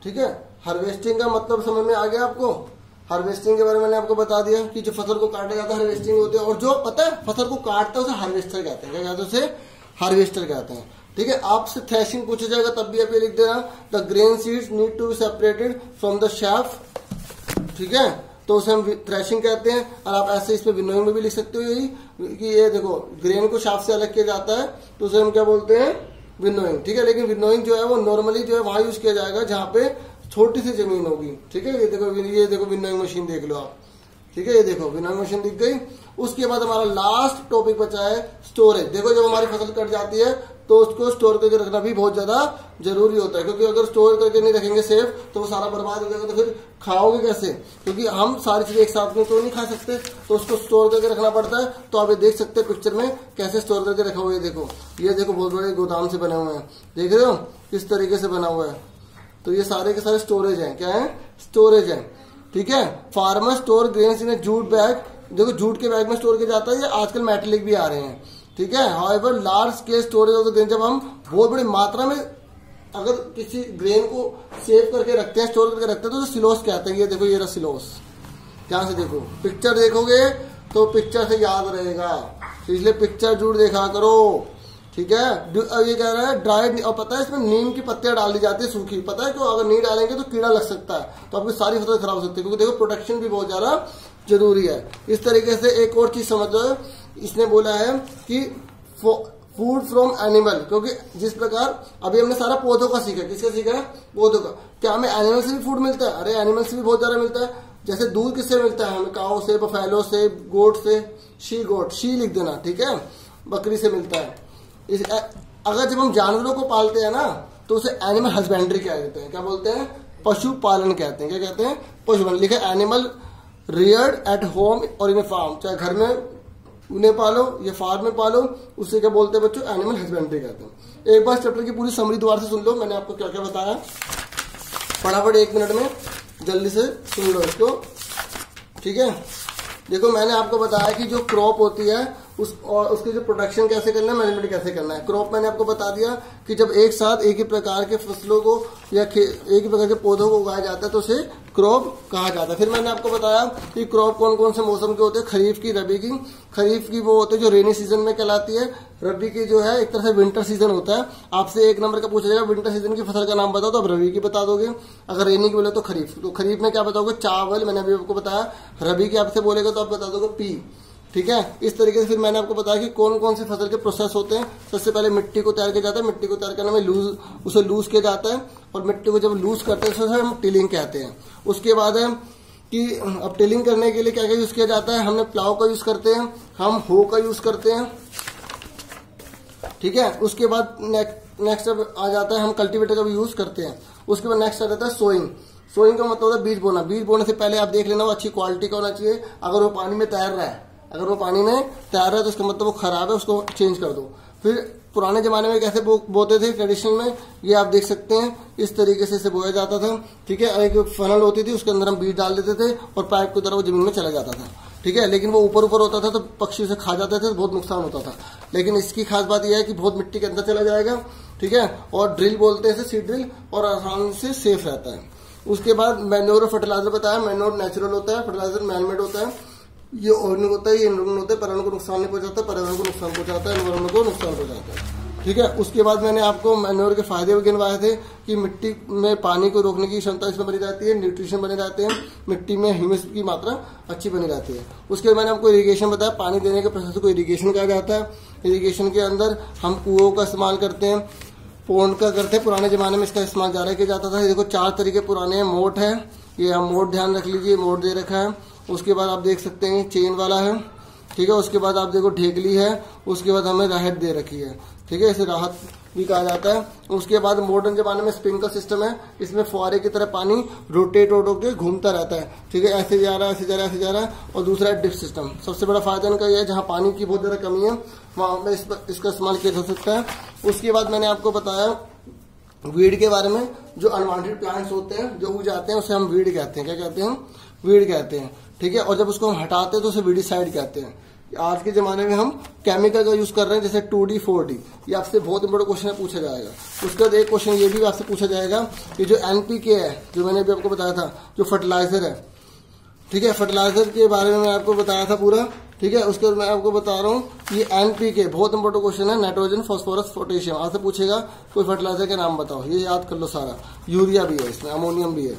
ठीक है। हार्वेस्टिंग का मतलब समझ में आ गया आपको। हार्वेस्टिंग के बारे में मैंने आपको बता दिया कि जो फसल को काटा जाता है हार्वेस्टिंग होती है, और जो पता है फसल को काटता है उसे हार्वेस्टर कहते हैं। क्या कहते हैं, उसे हार्वेस्टर कहते हैं, ठीक है। आपसे थ्रेशिंग पूछा जाएगा तब भी आप ये लिख देना, the grain seeds need to be separated from the chaff, ठीक है, तो उसे हम थ्रेशिंग कहते हैं। और आप ऐसे इसमें विनोइंग में भी लिख सकते हो यही, कि ये देखो ग्रेन को शाफ्ट से अलग किया जाता है तो उसे हम क्या बोलते हैं, विनोइंग, ठीक है। लेकिन विनोइंग जो है वो नॉर्मली जो है वहां यूज किया जाएगा जहां पे छोटी सी जमीन होगी, ठीक है। ये देखो विनोइंग मशीन देख लो आप, ठीक है, ये देखो विनोइंग मशीन दिख गई। उसके बाद हमारा लास्ट टॉपिक बचा है स्टोरेज। देखो जब हमारी फसल कट जाती है तो उसको स्टोर करके रखना भी बहुत ज्यादा जरूरी होता है, क्योंकि अगर स्टोर करके नहीं रखेंगे सेफ तो वो सारा बर्बाद हो जाएगा, तो फिर खाओगे कैसे, क्योंकि हम सारी चीजें एक साथ में तो नहीं खा सकते, तो उसको स्टोर करके रखना पड़ता है। तो आप ये देख सकते हैं पिक्चर में कैसे स्टोर करके रखा हुआ है। ये देखो बहुत बड़े गोदाम से बने हुए हैं, देख रहे हो किस तरीके से बना हुआ है। तो ये सारे के सारे स्टोरेज है, क्या है, स्टोरेज है, ठीक है। Farmer store grains in jute bag, देखो जूट के बैग में स्टोर किया जाता है, ये आजकल मेटेलिक भी आ रहे हैं, ठीक है। However large scale storage of the grain, जब हम बहुत बड़ी मात्रा में अगर किसी ग्रेन को सेव करके रखते हैं, स्टोर करके रखते हैं, तो सिलोस कहते हैं। ये देखो ये रहा सिलोस, ध्यान से देखो, पिक्चर देखोगे तो पिक्चर से याद रहेगा, इसलिए पिक्चर जरूर देखा करो, ठीक है। ये कह रहा है ड्राइड, और पता है इसमें नीम की पत्तियां डाल दी जाती है सूखी, पता है क्यों, अगर नहीं डालेंगे तो कीड़ा लग सकता है, तो आपकी सारी फसल खराब हो सकती है, क्योंकि देखो प्रोटेक्शन भी बहुत ज्यादा जरूरी है। इस तरीके से एक और चीज समझ लो, इसने बोला है कि फूड फ्रॉम एनिमल, क्योंकि जिस प्रकार अभी हमने सारा पौधों का सीखा, किसका सीखा है, पौधों का। क्या हमें एनिमल से भी फूड मिलता है, अरे एनिमल से भी बहुत ज्यादा मिलता है। जैसे दूध किससे मिलता है हमें, काऊ से, बफेलो से, गोट से, शी गोट, शी लिख देना, ठीक है, बकरी से मिलता है। अगर जब हम जानवरों को पालते हैं ना तो उसे एनिमल हस्बेंड्री कहते हैं, क्या बोलते हैं, पशुपालन कहते हैं। क्या कहते हैं, पशुपालन। लिखा एनिमल रियर्ड एट होम और इन ए फार्म, चाहे घर में उन्हें पालो या फार्म में पालो, उससे क्या बोलते हैं बच्चों, एनिमल हस्बेंड्री कहते हैं। एक बार चैप्टर की पूरी समरी दोबारा से सुन लो, मैंने आपको क्या क्या बताया, फटाफट 1 मिनट में जल्दी से सुन लो इसको, ठीक है। देखो मैंने आपको बताया कि जो क्रॉप होती है और उसकी जो प्रोडक्शन कैसे करना है, मैनेजमेंट कैसे करना है। क्रॉप मैंने आपको बता दिया कि जब एक साथ एक ही प्रकार के फसलों को या एक ही प्रकार के पौधों को उगाया जाता है तो उसे क्रॉप कहा जाता है। फिर मैंने आपको बताया कि क्रॉप कौन कौन से मौसम के होते हैं, खरीफ की, रबी की। खरीफ की वो होते हैं जो रेनी सीजन में कहलाती है, रबी की जो है एक तरह से विंटर सीजन होता है। आपसे 1 नंबर का पूछा जाएगा विंटर सीजन की फसल का नाम बताओ, तो आप रबी की बता दोगे। अगर रेनी की बोले तो खरीफ, तो खरीफ में क्या बताओगे, चावल, मैंने अभी आपको बताया। रबी की आपसे बोलेगा तो आप बता दोगे पी, ठीक है। इस तरीके से फिर मैंने आपको बताया कि कौन कौन से फसल के प्रोसेस होते हैं। सबसे पहले मिट्टी को तैयार किया जाता है, मिट्टी को तैयार करने में उसे लूज किया जाता है, और मिट्टी को जब लूज करते हैं उसे हम टिलिंग कहते हैं। उसके बाद है कि अब टिलिंग करने के लिए क्या क्या यूज किया जाता है, हमने प्लाव का यूज करते हैं, हम हो का यूज करते हैं, ठीक है। उसके बाद नेक्स्ट आ जाता है हम कल्टीवेटर का भी यूज करते हैं। उसके बाद नेक्स्ट आ जाता है सोइंग। सोइंग का मतलब होता है बीज बोना। बीज बोने से पहले आप देख लेना वो अच्छी क्वालिटी का होना चाहिए। अगर वो पानी में तैर रहा है, तो उसका मतलब वो खराब है, उसको चेंज कर दो। फिर पुराने जमाने में कैसे बोते थे ट्रेडिशनल में, ये आप देख सकते हैं, इस तरीके से इसे बोया जाता था, ठीक है। एक फनल होती थी, उसके अंदर हम बीज डाल देते थे और पाइप की तरह वो जमीन में चला जाता था, ठीक है। लेकिन वो ऊपर ऊपर होता था तो पक्षी उसे खा जाते थे, तो बहुत नुकसान होता था। लेकिन इसकी खास बात यह है कि बहुत मिट्टी के अंदर चला जाएगा, ठीक है। और ड्रिल बोलते हैं सीड ड्रिल, और आसान से सेफ रहता है। उसके बाद मैन्योर और फर्टिलाइजर बताया। मैन्योर नेचुरल होता है, फर्टिलाइजर मैनमेड होता है। ये ऑर्गेनिक होता है, ये इनऑर्गेनिक होता है, पर्यावरण को नुकसान नहीं पहुंचाता, पर्यावरण को नुकसान पहुंचाता है, एनवायरमेंट को नुकसान पहुंचाता है, ठीक है। उसके बाद मैंने आपको मैन्योर के फायदे भी गिनवाए थे कि मिट्टी में पानी को रोकने की क्षमता इसमें बनी रहती है, न्यूट्रिशन बने रहते हैं, मिट्टी में ह्यूमस की मात्रा अच्छी बनी रहती है। उसके बाद मैंने आपको इरिगेशन बताया, पानी देने के प्रोसेस को इरिगेशन कहा जाता है। इरिगेशन के अंदर हम कुओं का इस्तेमाल करते हैं, पोंड का करते हैं, पुराने जमाने में इसका इस्तेमाल ज्यादा किया जाता था। देखो 4 तरीके पुराने मोट है, ये हम मोट ध्यान रख लीजिए, मोट दे रखा है। उसके बाद आप देख सकते हैं चेन वाला है, ठीक है। उसके बाद आप देखो ढेकली है, उसके बाद हमें राहत दे रखी है, ठीक है, इसे राहत भी कहा जाता है। उसके बाद मॉडर्न जमाने में स्प्रिंकलर सिस्टम है, इसमें फुहारे की तरह पानी रोटेट के घूमता रहता है, ठीक है, ऐसे जा रहा है, ऐसे जा रहा है, ऐसे जा रहा है। और दूसरा है डिप सिस्टम। सबसे बड़ा फायदा इनका यह है जहां पानी की बहुत ज्यादा कमी है वहां पे इसका इस्तेमाल किया जा सकता है। उसके बाद मैंने आपको बताया वीड के बारे में, जो अनवांटेड प्लांट्स होते हैं जो उग जाते हैं उसे हम वीड कहते हैं। क्या कहते हैं? वीड कहते हैं, ठीक है। और जब उसको हम हटाते हैं तो उसे वीडिसाइड कहते हैं। आज के जमाने में हम केमिकल का यूज कर रहे हैं, जैसे 2D 4D, ये आपसे बहुत इंपॉर्टेंट क्वेश्चन पूछा जाएगा। उसके बाद एक क्वेश्चन ये भी आपसे पूछा जाएगा कि जो NPK है, जो मैंने अभी आपको बताया था, जो फर्टिलाइजर है, ठीक है, फर्टिलाइजर के बारे में मैं आपको बताया था पूरा, ठीक है। उसके बाद मैं आपको बता रहा हूँ ये NPK बहुत इंपॉर्टेंट क्वेश्चन है, नाइट्रोजन, फास्फोरस, पोटेशियम। आपसे पूछेगा कोई फर्टिलाइजर के नाम बताओ, ये याद कर लो सारा। यूरिया भी है इसमें, अमोनियम भी है,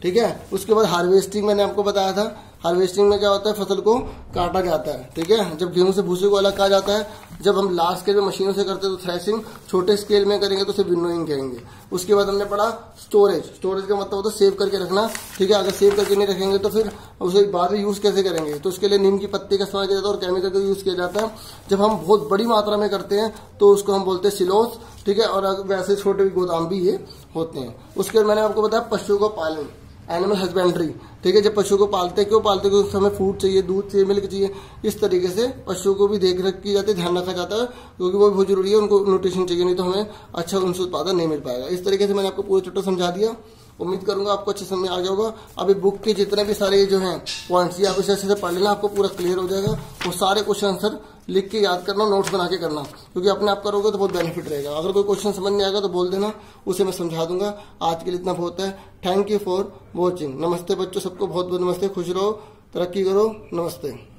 ठीक है। उसके बाद हार्वेस्टिंग मैंने आपको बताया था। हार्वेस्टिंग में क्या होता है, फसल को काटा जाता है, ठीक है। जब गेहूं से भूसे को अलग कहा जाता है, जब हम लार्ज स्केल में मशीनों से करते हैं तो थ्रेशिंग, छोटे स्केल में करेंगे तो उसे विनोइंग कहेंगे। उसके बाद हमने पढ़ा स्टोरेज। स्टोरेज का मतलब होता है सेव करके रखना, ठीक है। अगर सेव करके नहीं रखेंगे तो फिर उसे बाद में यूज कैसे करेंगे, तो उसके लिए नीम की पत्ती का इस्तेमाल किया जाता है और केमिकल का यूज किया जाता है। जब हम बहुत बड़ी मात्रा में करते हैं तो उसको हम बोलते हैं सिलोस, ठीक है। और वैसे छोटे गोदाम भी ये होते हैं। उसके बाद मैंने आपको बताया पशुओं का पालन, एनिमल हस्बेंड्री, ठीक है। जब पशुओं को पालते हैं, क्यों पालते हैं? क्योंकि हमें फूड चाहिए, दूध चाहिए, मिल्क चाहिए। इस तरीके से पशुओं को भी देख रेख की जाती है, ध्यान रखा जाता है, क्योंकि वो बहुत जरूरी है, उनको न्यूट्रिशन चाहिए, नहीं तो हमें अच्छा उनसे उत्पादन नहीं मिल पाएगा। इस तरीके से मैंने आपको पूरा चैप्टर समझा दिया। उम्मीद करूंगा आपको अच्छे समझ आ गया होगा। अभी बुक के जितने भी सारे जो हैं पॉइंट्स, ये आप इसे अच्छे से पढ़ लेना, आपको पूरा क्लियर हो जाएगा। वो सारे क्वेश्चन आंसर लिख के याद करना, नोट्स बना के करना, क्योंकि अपने आप करोगे तो बहुत बेनिफिट रहेगा। अगर कोई क्वेश्चन समझ नहीं आएगा तो बोल देना, उसे मैं समझा दूंगा। आज के लिए इतना बहुत है। Thank you for watching. नमस्ते बच्चों, सबको बहुत बहुत नमस्ते। खुश रहो, तरक्की करो, नमस्ते।